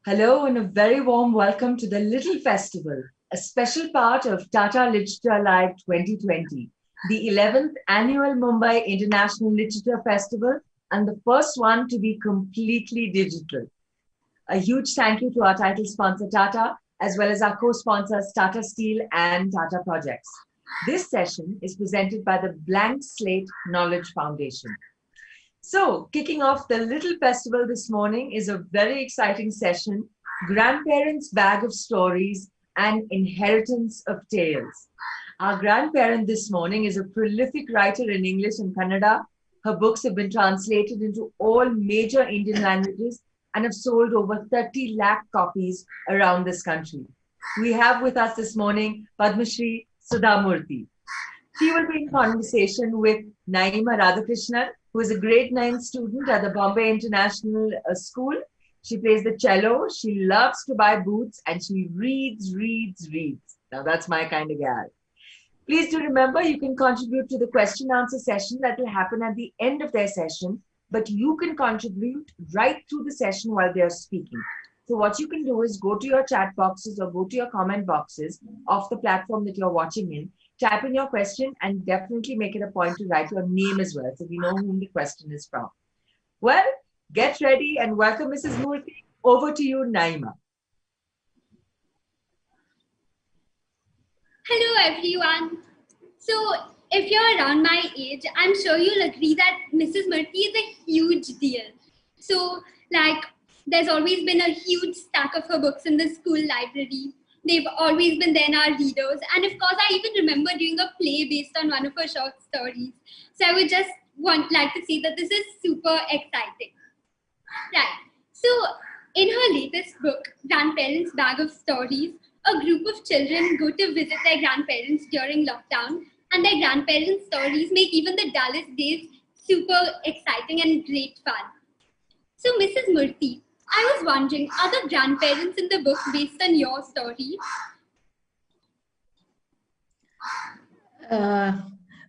Hello and a very warm welcome to the Little Festival, a special part of Tata Literature Live 2020, the 11th annual Mumbai International Literature Festival and the first one to be completely digital. A huge thank you to our title sponsor Tata, as well as our co-sponsors Tata Steel and Tata Projects. This session is presented by the Blank Slate Knowledge Foundation. So, kicking off the little festival this morning is a very exciting session, Grandparents' Bag of Stories and Inheritance of Tales. Our grandparent this morning is a prolific writer in English and Kannada. Her books have been translated into all major Indian languages and have sold over 30 lakh copies around this country. We have with us this morning Padma Shri Sudha Murty. She will be in conversation with Naima Ramakrishnan, who is a grade 9 student at the Bombay International School. She plays the cello, she loves to buy boots, and she reads. Now that's my kind of gal. Please do remember you can contribute to the question answer session that will happen at the end of their session, but you can contribute right through the session while they're speaking. So what you can do is go to your chat boxes or go to your comment boxes of the platform that you're watching in, type in your question and definitely make it a point to write your name as well so we know whom the question is from. Well, get ready and welcome Mrs. Murthy. Over to you, Naima. Hello everyone. So if you're around my age, I'm sure you'll agree that Mrs. Murthy is a huge deal. So there's always been a huge stack of her books in the school library. They've always been there in our readers. And of course, I even remember doing a play based on one of her short stories. So I would just like to say that this is super exciting. Right. So in her latest book, Grandparents' Bag of Stories, a group of children go to visit their grandparents during lockdown, and their grandparents' stories make even the dullest days super exciting and great fun. So Mrs. Murthy, I was wondering, are the grandparents in the book based on your story?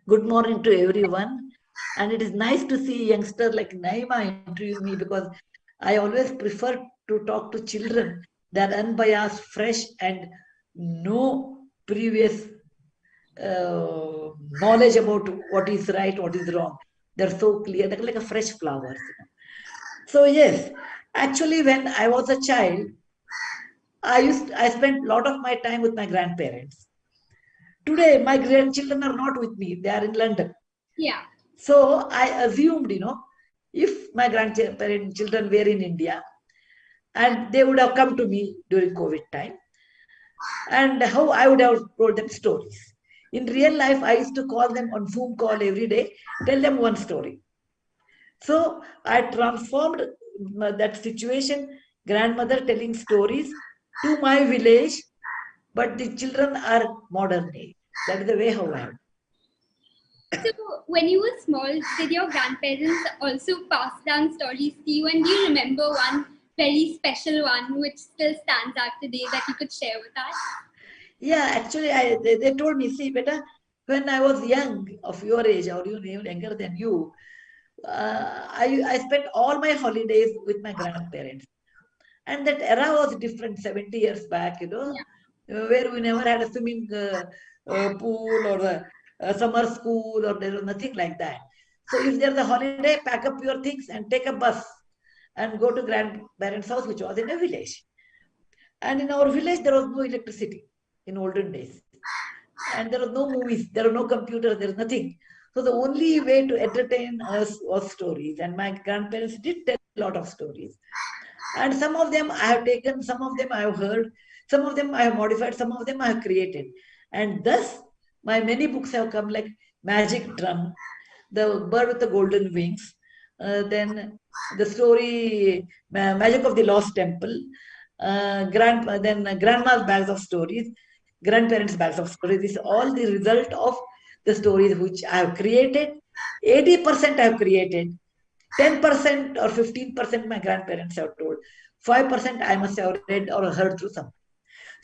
Good morning to everyone. And it is nice to see a youngster like Naima interview me because I always prefer to talk to children that are unbiased, fresh, and no previous knowledge about what is right, what is wrong. They're so clear, they're like a fresh flowers. So yes, actually, when I was a child, I spent a lot of my time with my grandparents. Today, my grandchildren are not with me; they are in London. Yeah. So I assumed, if my grandchildren were in India, and they would have come to me during COVID time, and how I would have told them stories. In real life, I used to call them on Zoom call every day, tell them one story. So I transformed that situation, grandmother telling stories to my village, but the children are modern day. That is the way how I am. So when you were small, did your grandparents also pass down stories to you? And do you remember one very special one which still stands out today that you could share with us? Yeah, actually, they told me, see, beta, when I was young, of your age, or even younger than you, I spent all my holidays with my grandparents. And that era was different 70 years back, where we never had a swimming pool or a summer school, or there was nothing like that. So if there's a holiday, pack up your things and take a bus and go to grandparents' house, which was in a village. And in our village, there was no electricity in olden days. And there was no movies, there was no computer, there was nothing. So the only way to entertain us was stories. And my grandparents did tell a lot of stories. And some of them I have taken, some of them I have heard, some of them I have modified, some of them I have created. And thus, my many books have come like Magic Drum, The Bird with the Golden Wings, then the story Magic of the Lost Temple, then Grandma's Bags of Stories, Grandparents' Bags of Stories. This is all the result of the stories which I have created. 80% I have created. 10% or 15% my grandparents have told. 5% I must have read or heard through some.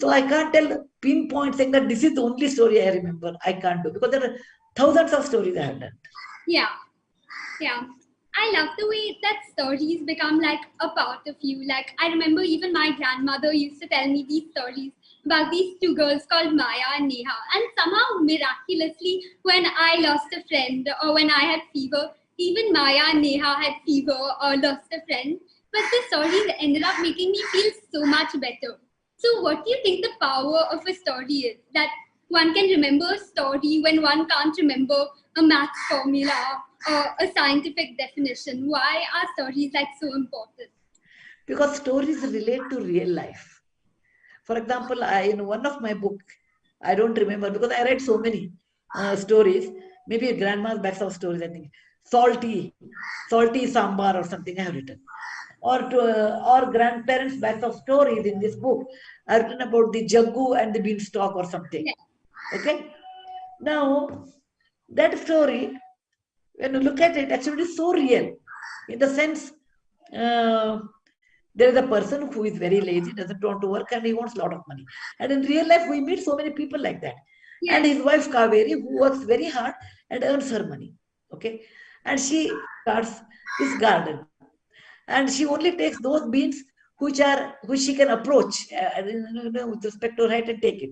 So I can't tell pinpoint saying that this is the only story I remember. I can't do because there are thousands of stories I have done. Yeah. I love the way that stories become like a part of you. Like I remember even my grandmother used to tell me these stories about these two girls called Maya and Neha. And somehow miraculously, when I lost a friend or when I had fever, even Maya and Neha had fever or lost a friend. But the stories ended up making me feel so much better. So what do you think the power of a story is? That one can remember a story when one can't remember a math formula or a scientific definition. Why are stories like so important? Because stories relate to real life. For example, in one of my book, I don't remember because I read so many stories. Maybe a grandma's backs of stories. I think salty sambar or something I have written, or grandparents' backs of stories in this book. I've written about the jaggu and the beanstalk or something. Yeah. Okay. Now that story, when you look at it, actually is so real, in the sense. Uh, there is a person who is very lazy, doesn't want to work, and he wants a lot of money. And in real life, we meet so many people like that. And Yes. his wife Kaveri, who works very hard and earns her money. Okay. And she starts this garden. And she only takes those beans which she can approach with respect to height and take it.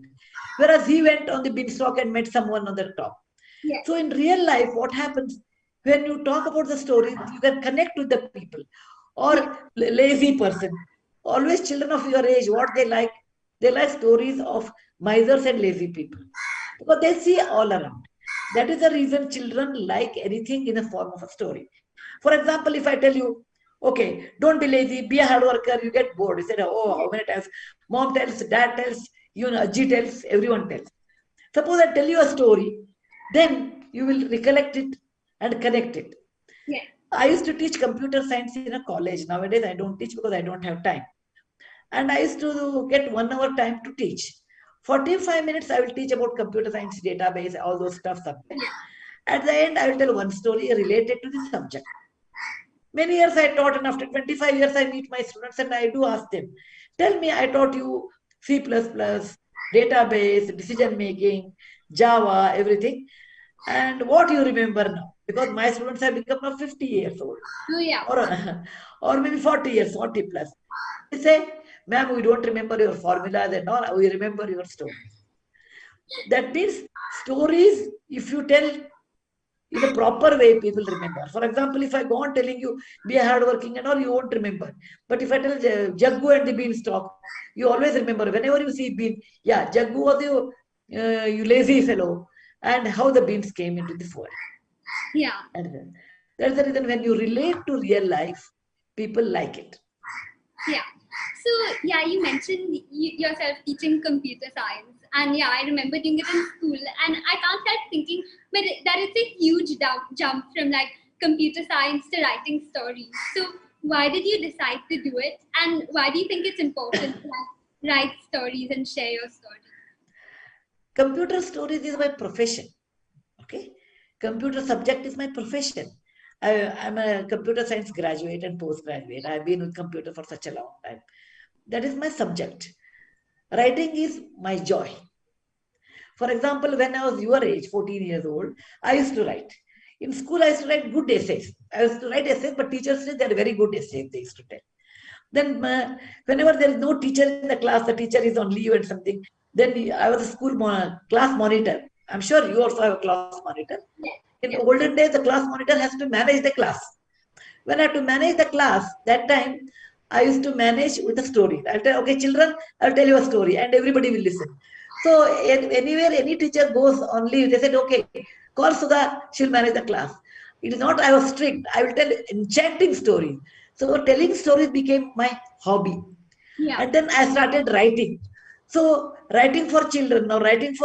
Whereas he went on the beanstalk and met someone on the top. Yes. So in real life, what happens when you talk about the story, you can connect with the people. Yes. Or lazy person. Always children of your age, what they like stories of misers and lazy people. Because they see all around. That is the reason children like anything in the form of a story. For example, if I tell you, okay, don't be lazy, be a hard worker, you get bored. You said, oh, how many times? Mom tells, dad tells, Ajji tells, everyone tells. Suppose I tell you a story, then you will recollect it and connect it. Yes. I used to teach computer science in a college. Nowadays, I don't teach because I don't have time. And I used to get 1 hour time to teach. 45 minutes, I will teach about computer science, database, all those stuff subject. At the end, I will tell one story related to the subject. Many years I taught, and after 25 years, I meet my students and I do ask them, tell me, I taught you C++, database, decision making, Java, everything. And what you remember now? Because my students have become now 50 years old. Oh, yeah. Or maybe 40 years, 40 plus. They say, ma'am, we don't remember your formulas and all, we remember your stories. That means stories, if you tell in a proper way, people remember. For example, if I go on telling you, be a hardworking and all, you won't remember. But if I tell Jaggu and the beanstalk, you always remember. Whenever you see bean, yeah, Jaggu was you lazy fellow, and how the beans came into this world. Yeah. And that's the reason when you relate to real life, people like it. Yeah. So, yeah, you mentioned yourself teaching computer science. And yeah, I remember doing it in school. And I can't help thinking that it's a huge jump from like computer science to writing stories. So, why did you decide to do it? And why do you think it's important to like, write stories and share your story? Computer stories is my profession. Okay. Computer subject is my profession. I'm a computer science graduate and postgraduate. I've been with computer for such a long time. That is my subject. Writing is my joy. For example, when I was your age, 14 years old, I used to write. In school, I used to write good essays. I used to write essays, but teachers said they're very good essays, they used to tell. Then, whenever there is no teacher in the class, the teacher is on leave and something, then I was a school class monitor. I'm sure you also have a class monitor. In the olden days, the class monitor has to manage the class. When I have to manage the class, that time I used to manage with a story. I'll tell, okay, children, I'll tell you a story, and everybody will listen. So anywhere any teacher goes on leave, they said, okay, call Sudha, she'll manage the class. It is not I was strict. I will tell enchanting stories. So telling stories became my hobby. Yeah. And then I started writing. So writing for children, now writing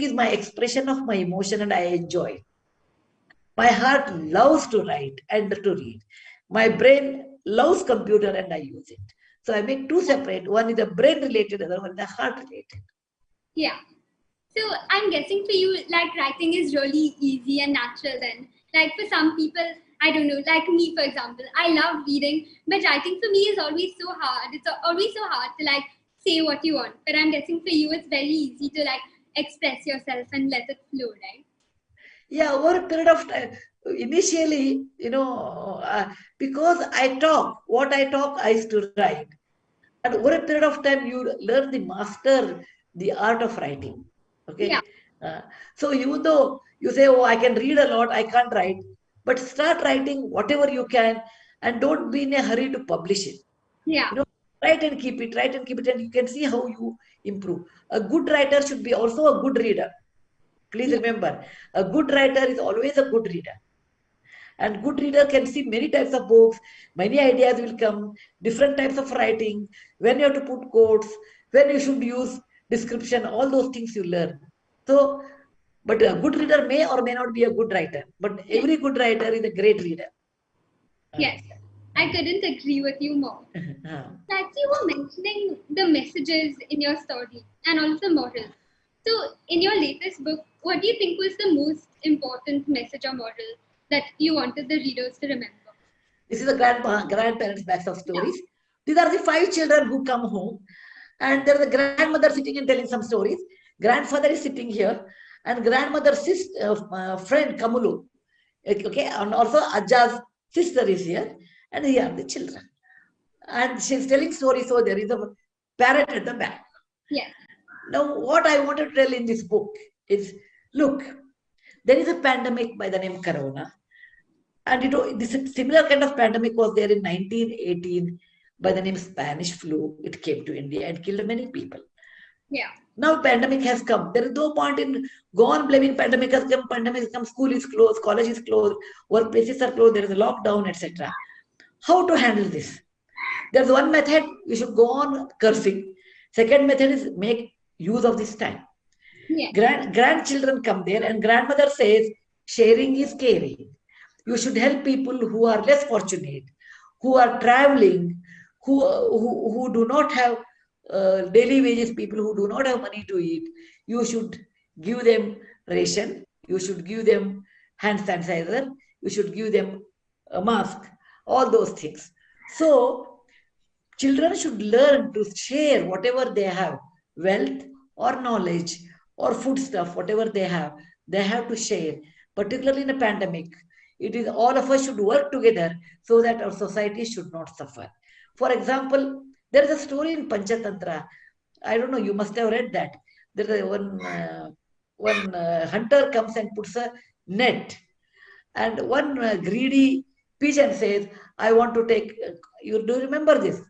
is my expression of my emotion and I enjoy. My heart loves to write and to read. My brain loves computer and I use it. So I make two separate. One is the brain related, other one is the heart related. Yeah. So I'm guessing for you, like writing is really easy and natural then. Like for some people, I don't know, like me, for example, I love reading, but writing for me is always so hard. It's always so hard to like say what you want. But I'm guessing for you, it's very easy to like express yourself and let it flow, right? Yeah, over a period of time, initially, because I talk, what I talk, I used to write. And over a period of time, you learn the master the art of writing. Yeah. Okay. Uh, so even though you say, oh, I can read a lot, I can't write, but start writing whatever you can and don't be in a hurry to publish it. Yeah. You know, write and keep it, and you can see how you improve. A good writer should be also a good reader. Please Yeah. remember, a good writer is always a good reader. And good reader can see many types of books, many ideas will come, different types of writing, when you have to put quotes, when you should use description, all those things you learn. So, but a good reader may or may not be a good writer, but Yes. every good writer is a great reader. Yes. I couldn't agree with you more. Uh, That you were mentioning the messages in your story and also morals. So, in your latest book, what do you think was the most important message or moral that you wanted the readers to remember? This is the grandparents' backs of Yeah. stories. These are the 5 children who come home, and there's a grandmother sitting and telling some stories. Grandfather is sitting here, and grandmother's sister, friend Kamulu, okay, and also Ajja's sister is here, and here are the children. And she's telling stories, so there is a parrot at the back. Yes. Now, what I want to tell in this book is, look, there is a pandemic by the name Corona. And this similar kind of pandemic was there in 1918 by the name Spanish flu. It came to India and killed many people. Yeah. Now pandemic has come. There is no point in go on blaming pandemic has come, school is closed, college is closed, workplaces are closed, there is a lockdown, etc. How to handle this? There's one method, you should go on cursing. Second method is make use of this time. Yeah. Grandchildren come there and grandmother says, sharing is caring. You should help people who are less fortunate, who are traveling, who do not have daily wages, people who do not have money to eat. You should give them ration. You should give them hand sanitizer. You should give them a mask. All those things. So children should learn to share whatever they have, wealth or knowledge or food stuff, whatever they have to share, particularly in a pandemic. It is all of us should work together so that our society should not suffer. For example, there is a story in Panchatantra. I don't know, you must have read that. There is one hunter comes and puts a net, and one greedy pigeon says, I want to take, you do remember this?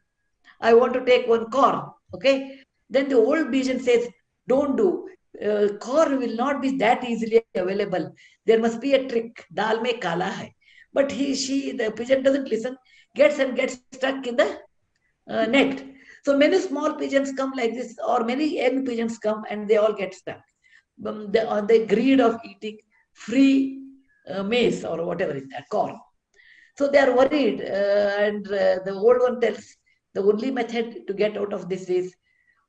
I want to take one corn. Okay. Then the old pigeon says, don't do. Corn will not be that easily available. There must be a trick. Dal mein kala hai. But the pigeon doesn't listen, gets stuck in the net. So many small pigeons come like this, or many young pigeons come and they all get stuck. On the greed of eating free maize or whatever is that, corn. So they are worried, and the old one tells the only method to get out of this is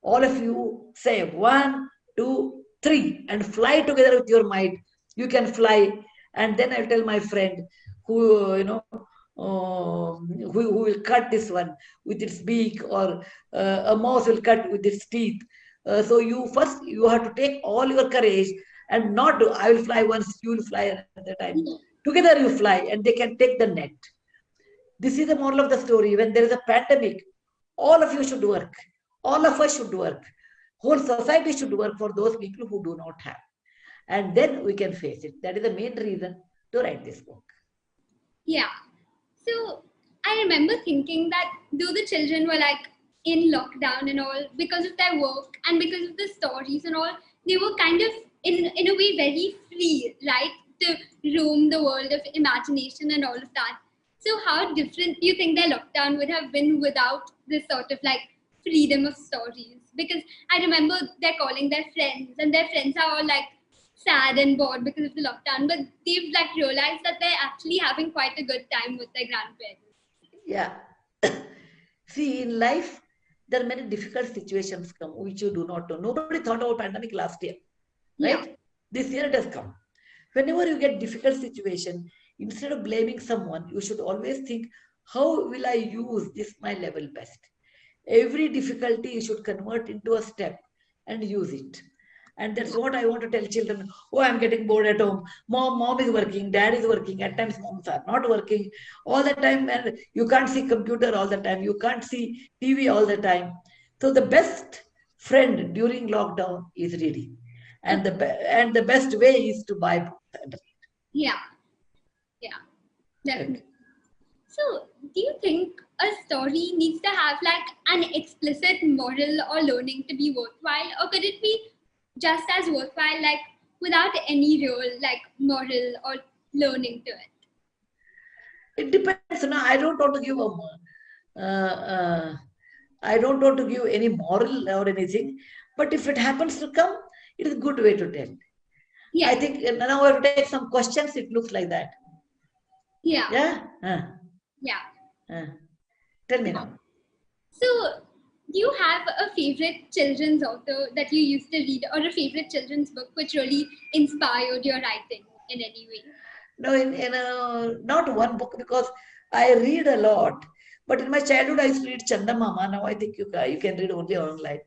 all of you say 1, 2, 3 and fly together with your might. You can fly, and then I'll tell my friend who who will cut this one with its beak, or a mouse will cut with its teeth. So you have to take all your courage and not do. I will fly once, you will fly another time. Together you fly, and they can take the net. This is the moral of the story. When there is a pandemic, all of you should work. All of us should work. Whole society should work for those people who do not have. And then we can face it. That is the main reason to write this book. Yeah. So I remember thinking that though the children were like in lockdown and all because of their work and because of the stories and all, they were kind of in a way very free, right? To roam the world of imagination and all of that. So how different do you think their lockdown would have been without this sort of like freedom of stories? Because I remember they're calling their friends and their friends are all like sad and bored because of the lockdown, but they've like realized that they're actually having quite a good time with their grandparents. Yeah. See, in life, there are many difficult situations come which you do not know. Nobody thought about pandemic last year, right? Yeah. This year it has come. Whenever you get difficult situation, instead of blaming someone, you should always think, how will I use this my level best? Every difficulty you should convert into a step and use it. And that's what I want to tell children. Oh, I'm getting bored at home. Mom is working, dad is working. At times, moms are not working all the time. And you can't see computer all the time. You can't see TV all the time. So the best friend during lockdown is reading. And the best way is to buy books and read. Yeah. Yeah. Definitely. So, do you think a story needs to have like an explicit moral or learning to be worthwhile, or could it be just as worthwhile, like without any real like moral or learning to it? It depends. No, I don't want to give I don't want to give any moral or anything. But if it happens to come, it is a good way to tell. Yeah. I think now I have to take some questions. It looks like that. Yeah. Yeah. Yeah. Tell me now. So, do you have a favorite children's author that you used to read, or a favorite children's book which really inspired your writing in any way? No, not one book, because I read a lot. But in my childhood, I used to read Chandamama. Now I think you can read only online.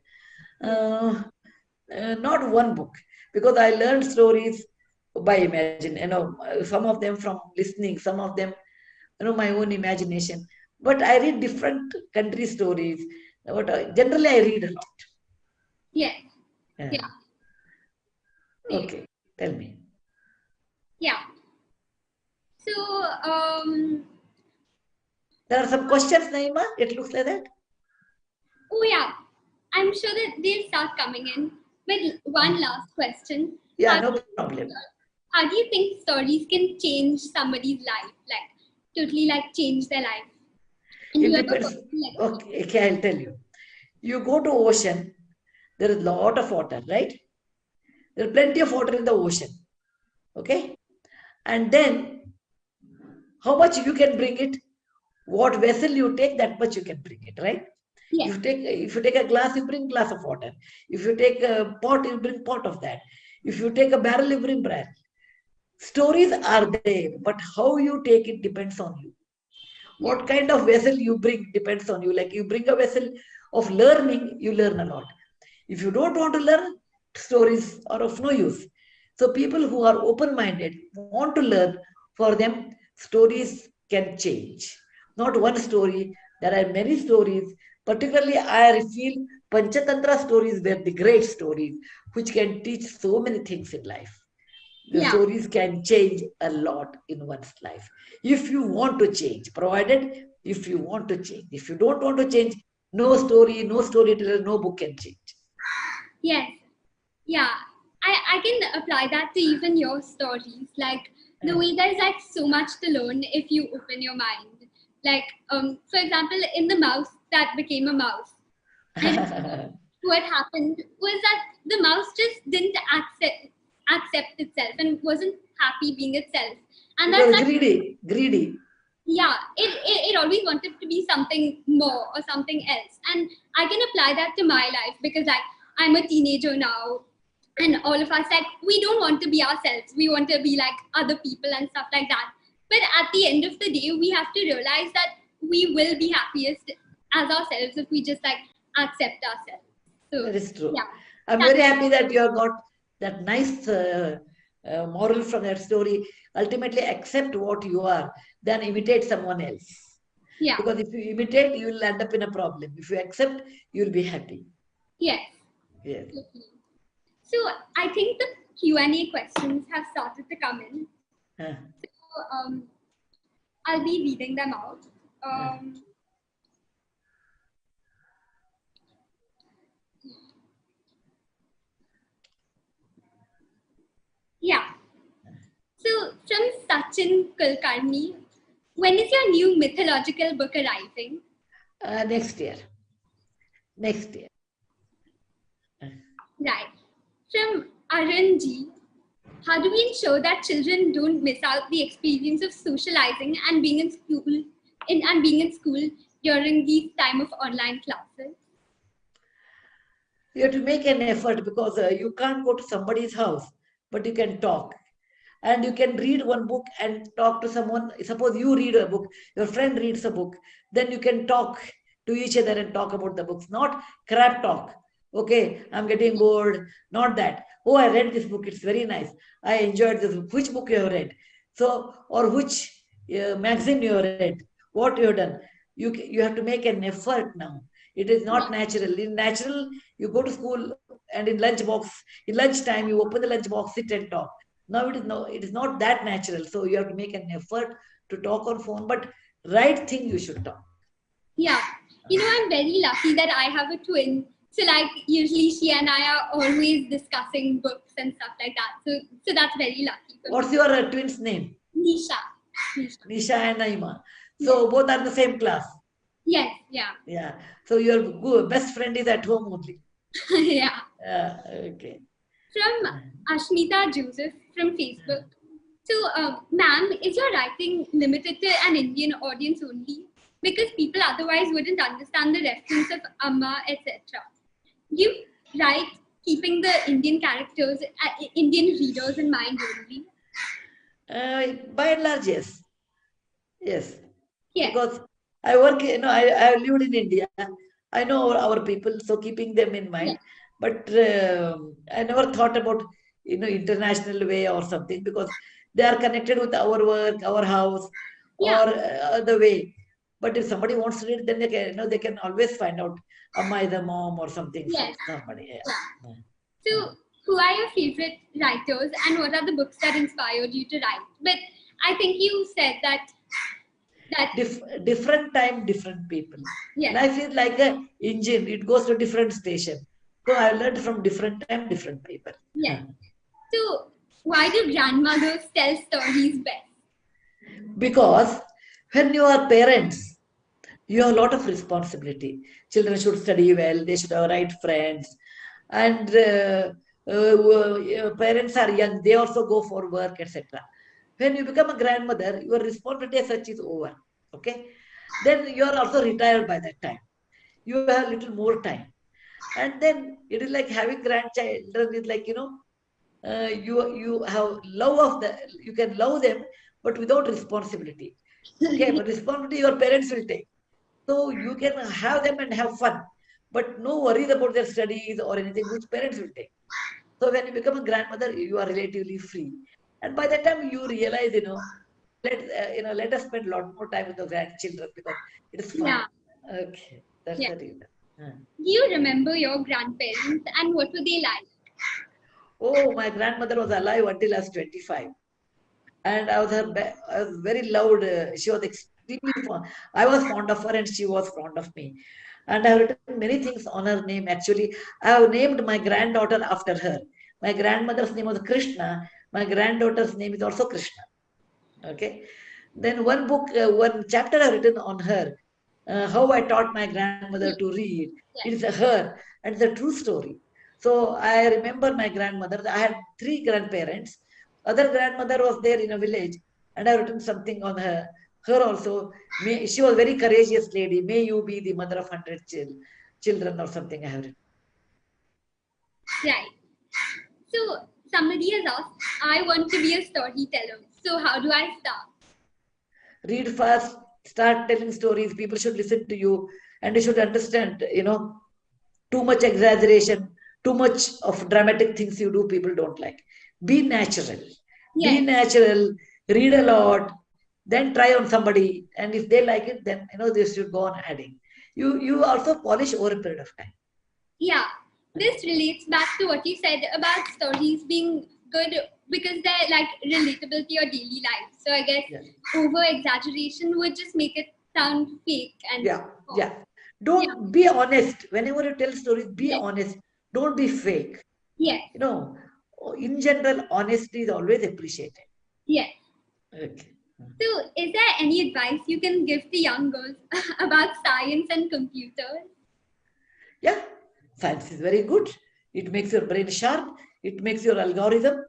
Not one book, because I learned stories by imagine. Some of them from listening, some of them, my own imagination. But I read different country stories. But generally, I read a lot. Yeah. Yeah. Okay, tell me. Yeah. So, there are some questions, Naima. It looks like that. Oh yeah, I'm sure that they'll start coming in. With one last question. Yeah, no problem. How do you think stories can change somebody's life? Like, totally like change their life? It depends. Okay, I'll tell you. You go to ocean, there is a lot of water, right? There is plenty of water in the ocean. Okay? And then, how much you can bring it? What vessel you take, that much you can bring it, right? Yeah. If you take a glass, you bring glass of water. If you take a pot, you bring pot of that. If you take a barrel, you bring barrel. Stories are there, but how you take it depends on you. What kind of vessel you bring depends on you. Like you bring a vessel of learning, you learn a lot. If you don't want to learn, stories are of no use. So people who are open-minded, want to learn, for them, stories can change. Not one story, there are many stories. Particularly, I feel Panchatantra stories were the great stories, which can teach so many things in life. The stories can change a lot in one's life. If you want to change, provided if you want to change. If you don't want to change, no story, no storyteller, no book can change. Yes. Yeah. I can apply that to even your stories. Like the way there's like so much to learn if you open your mind. Like, for example, in the mouse that became a mouse. And what happened was that the mouse just didn't accept itself and wasn't happy being itself. And it that's was greedy. Yeah, it always wanted to be something more or something else. And I can apply that to my life because like I'm a teenager now, and all of us like we don't want to be ourselves. We want to be like other people and stuff like that. But at the end of the day, we have to realize that we will be happiest as ourselves if we just like accept ourselves. So that is true. Yeah, I'm very happy that you have got that nice moral from that story. Ultimately, accept what you are, then imitate someone else. Yeah. Because if you imitate, you will end up in a problem. If you accept, you will be happy. Yes. Yes. So I think the Q&A questions have started to come in. So I'll be reading them out. Yeah. So from Sachin Kulkarni, when is your new mythological book arriving? Next year. Next year. Right. From Arunji, how do we ensure that children don't miss out the experience of socializing and being in school during these time of online classes? You have to make an effort because you can't go to somebody's house, but you can talk. And you can read one book and talk to someone. Suppose you read a book, your friend reads a book, then you can talk to each other and talk about the books, not crap talk. Okay, I'm getting bored. Not that. Oh, I read this book. It's very nice. I enjoyed this book. Which book you have read? So, or which magazine you have read? What you have done? You have to make an effort now. It is not natural. In natural, you go to school and in lunch time, you open the lunch box, sit and talk. Now it is not that natural. So you have to make an effort to talk on phone, but right thing you should talk. Yeah. I'm very lucky that I have a twin. So like usually she and I are always discussing books and stuff like that. So that's very lucky for What's me. your twin's name? Nisha. Nisha and Naima. So both are the same class. Yes, yeah. Yeah. So your best friend is at home only. Yeah. Okay. From Ashmita Joseph from Facebook. So, ma'am, is your writing limited to an Indian audience only? Because people otherwise wouldn't understand the reference of Amma, etc. You write keeping the Indian characters, Indian readers in mind only? By and large, yes. Yes. Yes. Because I work, I lived in India. I know our people, so keeping them in mind. Yes. But I never thought about, international way or something because they are connected with our work, our house, Yeah. or the way. But if somebody wants to read, then they can always find out Amma is the mom or something. Yes. Somebody. Yeah. Yeah. So, who are your favorite writers and what are the books that inspired you to write? But I think you said that Different time, different people. yes. Life is like an engine; it goes to different station. So I learned from different time, different people. Yes. So why do grandmothers tell stories best? Because when you are parents, you have a lot of responsibility. Children should study well, they should have right friends, and parents are young, they also go for work, etc. When you become a grandmother, your responsibility as such is over. Okay, then you are also retired by that time. You have little more time, and then it is like having grandchildren is like you have love of the you can love them, but without responsibility. Okay, but responsibility your parents will take. So you can have them and have fun, but no worries about their studies or anything which parents will take. So when you become a grandmother, you are relatively free, and by the time you realize, let us spend a lot more time with the grandchildren because it is fun. Yeah. Okay, that's Yeah. the reason. Do you remember your grandparents and what were they like? Oh, my grandmother was alive until I was 25. And I was very loud. She was extremely fond. I was fond of her and she was fond of me. And I have written many things on her name. Actually, I have named my granddaughter after her. My grandmother's name was Krishna. My granddaughter's name is also Krishna. Okay. Then one chapter I've written on her, how I taught my grandmother to read. It is her, and it's a true story. So I remember my grandmother. I had 3 grandparents. Other grandmother was there in a village, and I written something on her. Her also, she was a very courageous lady. May you be the mother of 100 children or something. I have written. Right. So somebody has asked, I want to be a storyteller. So how do I start? Read fast, start telling stories. People should listen to you, and you should understand. Too much exaggeration, too much of dramatic things you do, people don't like. Be natural. Yes. Be natural. Read a lot. Then try on somebody, and if they like it, then they should go on adding. You also polish over a period of time. Yeah. This relates back to what you said about stories being good because they're like relatable to your daily life. So I guess over exaggeration would just make it sound fake and yeah. Don't be honest. Whenever you tell stories, be honest. Don't be fake. Yes. In general, honesty is always appreciated. Yes. Okay. So, is there any advice you can give to young girls about science and computers? Yeah, science is very good. It makes your brain sharp. It makes your algorithm.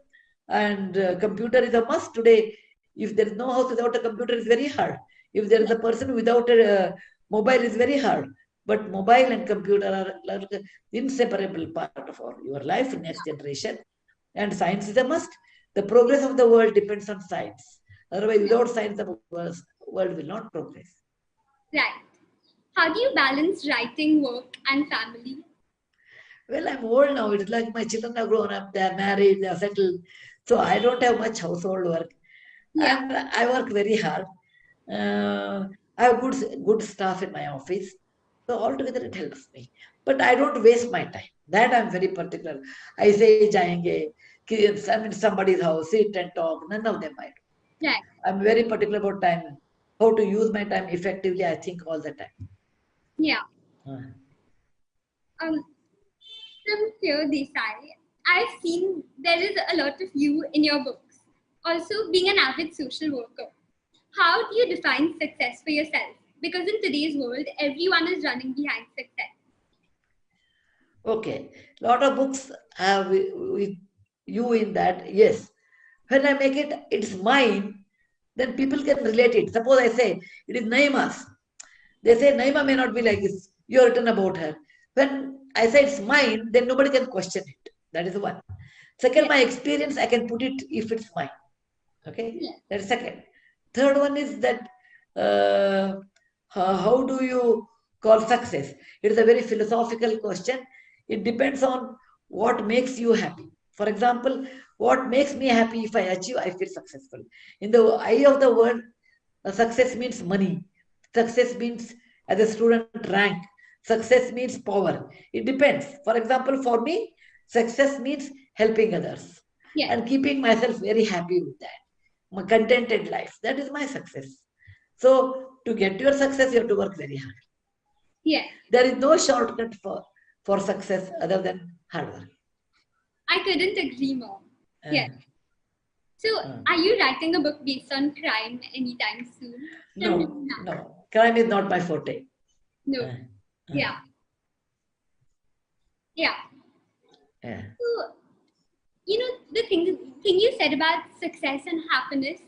And computer is a must today. If there is no house without a computer, it's very hard. If there is a person without a mobile, it's very hard. But mobile and computer are like inseparable part of your life, next generation. And science is a must. The progress of the world depends on science. Otherwise, without science, the world will not progress. Right. How do you balance writing, work, and family? Well, I'm old now. It's like my children have grown up, they're married, they're settled. So I don't have much household work. Yeah. And I work very hard. I have good staff in my office. So altogether it helps me. But I don't waste my time. That I'm very particular. I say, jayenge, I'm in somebody's house, sit and talk. None of them I do. Right. I'm very particular about time. How to use my time effectively, I think all the time. Yeah. Uh, From here, Desai, I've seen there is a lot of you in your books. Also, being an avid social worker, how do you define success for yourself? Because in today's world, everyone is running behind success. Okay, lot of books have with you in that. Yes, when I make it, it's mine. Then people can relate it. Suppose I say it is Naima's. They say Naima may not be like this. You have written about her. When I say it's mine, then nobody can question it. That is one. Second, my experience, I can put it if it's mine. Okay, Yeah. that's second. Third one is that how do you call success? It is a very philosophical question. It depends on what makes you happy. For example, what makes me happy if I achieve, I feel successful. In the eye of the world, success means money. Success means as a student rank. Success means power. It depends. For example, for me, success means helping others Yeah. and keeping myself very happy with that. My contented life. That is my success. So to get your success, you have to work very hard. Yeah. There is no shortcut for success other than hard work. I couldn't agree more. Yeah. Uh, So, are you writing a book based on crime anytime soon? no, no. Crime is not my forte. No. Yeah. Yeah. Yeah. So, the thing you said about success and happiness,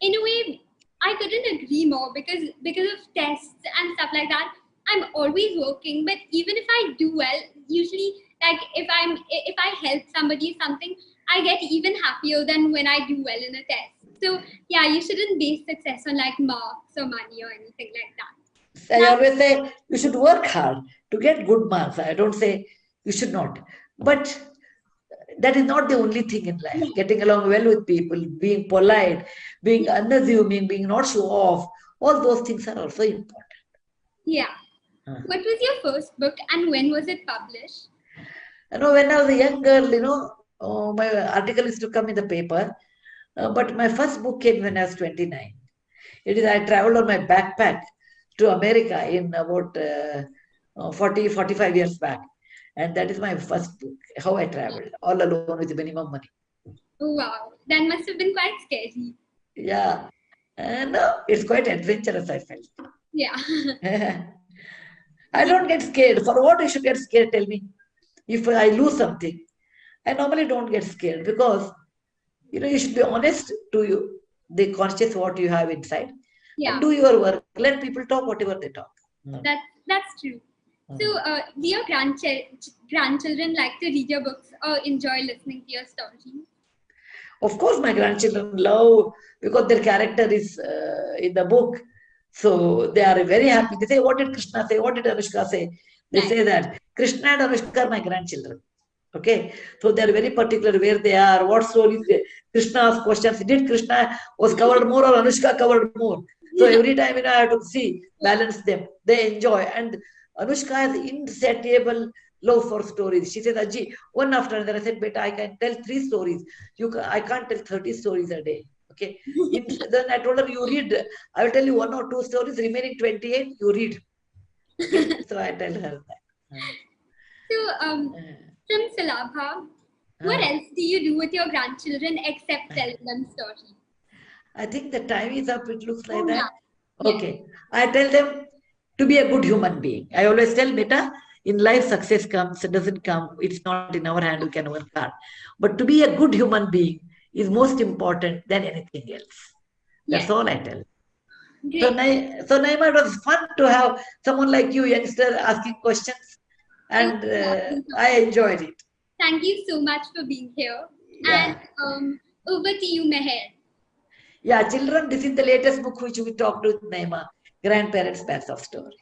in a way, I couldn't agree more because of tests and stuff like that. I'm always working, but even if I do well, usually like if I help somebody something, I get even happier than when I do well in a test. So yeah, you shouldn't base success on like marks or money or anything like that. I Now, always say you should work hard to get good marks. I don't say you should not. But that is not the only thing in life. Getting along well with people, being polite, being unassuming, being not show off, all those things are also important. yeah. What was your first book and when was it published? When I was a young girl, my article used to come in the paper. But my first book came when I was 29. I traveled on my backpack to America in about 45 years back. And that is my first book, how I traveled, all alone with minimum money. Oh, wow. That must have been quite scary. Yeah. No, it's quite adventurous, I felt. Yeah. I don't get scared. For what I should get scared, tell me. If I lose something, I normally don't get scared because, you should be honest to you, the conscious what you have inside. Yeah. And do your work. Let people talk whatever they talk. No. That's true. So, do your grandchildren like to read your books or enjoy listening to your stories? Of course, my grandchildren love because their character is in the book. So they are very happy. They say, what did Krishna say? What did Anushka say? They say that Krishna and Anushka are my grandchildren. Okay. So they are very particular where they are, what stories. Krishna asks questions. Did Krishna was covered more or Anushka covered more? So every time I have to see, balance them. They enjoy. And Anushka has insatiable love for stories. She says, Aji, one after another. I said, Beta, I can tell 3 stories. I can't tell 30 stories a day. Okay. Then I told her, you read. I will tell you 1 or 2 stories, remaining 28, you read. Okay? So I tell her that. So, from Salabha, what else do you do with your grandchildren except telling them stories? I think the time is up. It looks like that. Yeah. Okay. I tell them to be a good human being. I always tell Beta, in life success comes, it doesn't come. It's not in our hand. We can work hard. But to be a good human being is most important than anything else. That's all I tell. Great. So Naima, it was fun to have someone like you, youngster, asking questions. And I enjoyed it. Thank you so much for being here. Yeah. And over to you, Meher. Yeah, children, this is the latest book which we talked with Naima, Grandparents' Best of Stories.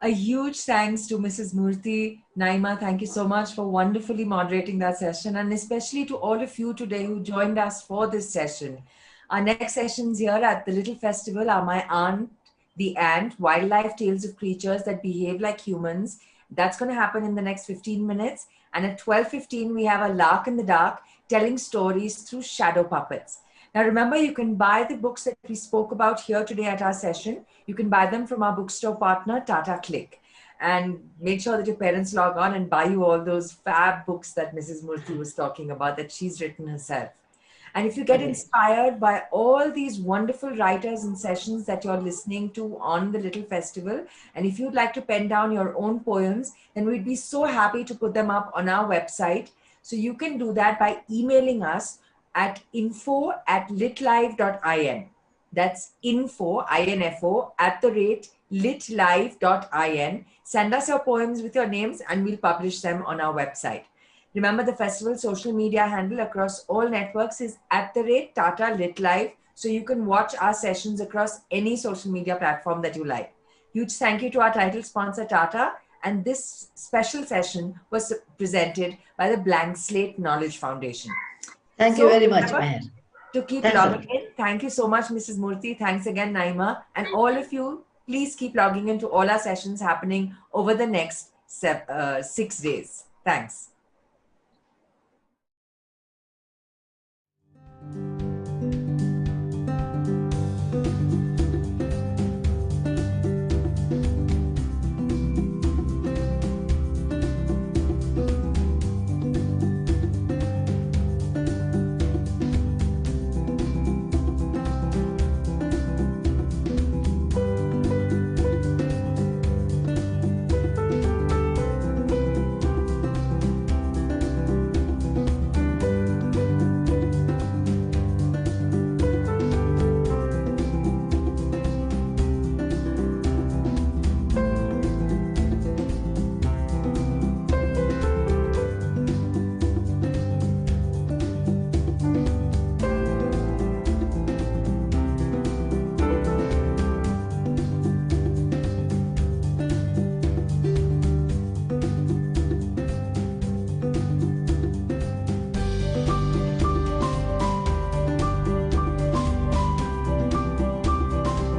A huge thanks to Mrs. Murthy. Naima, thank you so much for wonderfully moderating that session, and especially to all of you today who joined us for this session. Our next sessions here at the Little Festival are My Aunt, the Ant, Wildlife Tales of Creatures That Behave Like Humans. That's going to happen in the next 15 minutes. And at 12:15, we have A Lark in the Dark, telling stories through shadow puppets. Now, remember, you can buy the books that we spoke about here today at our session. You can buy them from our bookstore partner, Tata Click. And make sure that your parents log on and buy you all those fab books that Mrs. Murthy was talking about that she's written herself. And if you get inspired by all these wonderful writers and sessions that you're listening to on the Little Festival, and if you'd like to pen down your own poems, then we'd be so happy to put them up on our website. So you can do that by emailing us at info@litlive.in. That's info, I-N-F-O, @litlive.in. Send us your poems with your names and we'll publish them on our website. Remember, the festival social media handle across all networks is @Tata Lit Live, so you can watch our sessions across any social media platform that you like. Huge thank you to our title sponsor, Tata, and this special session was presented by the Blank Slate Knowledge Foundation. Thank you very much, Meher. To keep Thanks logging in, thank you so much, Mrs. Murthy. Thanks again, Naima. And all of you, please keep logging into all our sessions happening over the next 6 days. Thanks.